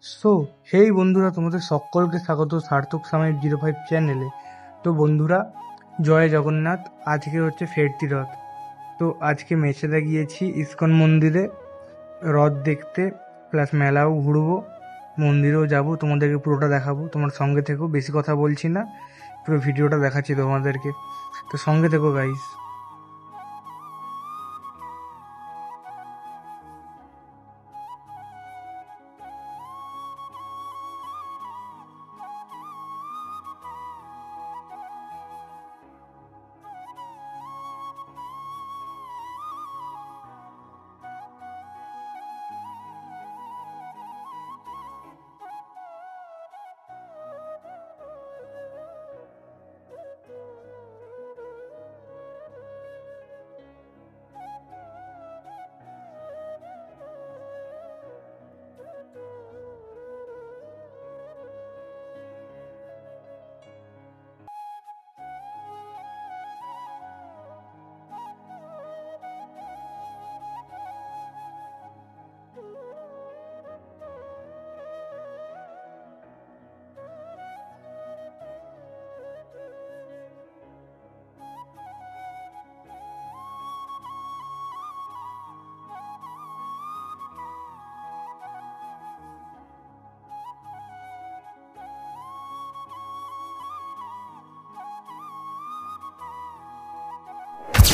So hey বন্ধুরা, তোমাদের সকলকে স্বাগত সার্থক সামাইট 05 চ্যানেলে। তো বন্ধুরা, জয় জগন্নাথ। আজকে হচ্ছে ফেরতি রথ। তো আজকে মেচেদা গিয়েছি ইস্কন মন্দিরে রথ দেখতে, প্লাস মেলাও ঘুরবো, মন্দিরেও যাব। তোমাদেরকে পুরোটা দেখাবো, তোমার সঙ্গে থেকো। বেশি কথা বলছি না, পুরো ভিডিওটা দেখাচ্ছি তোমাদেরকে, তো সঙ্গে থেকো গাইস।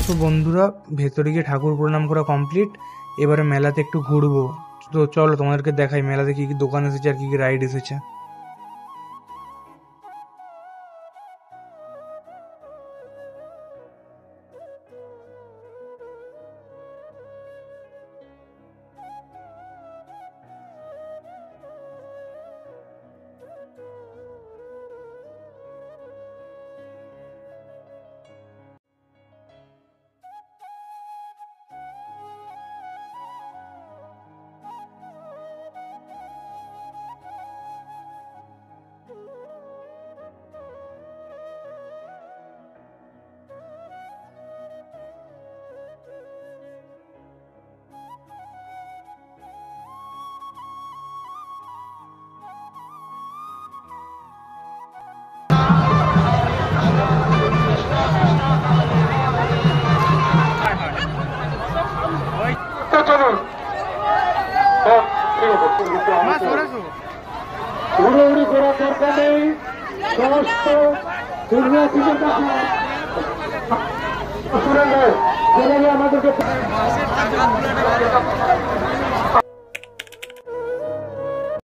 তো বন্ধুরা, ভেতরে গিয়ে ঠাকুর প্রণাম করা কমপ্লিট। এবারে মেলাতে একটু ঘুরবো। তো চলো তোমাদেরকে দেখাই মেলাতে কি কি দোকান এসেছে আর কি কি রাইড এসেছে। উড়ি করার দরকার নেই। সমস্ত দুনিয়া থেকে আমাদেরকে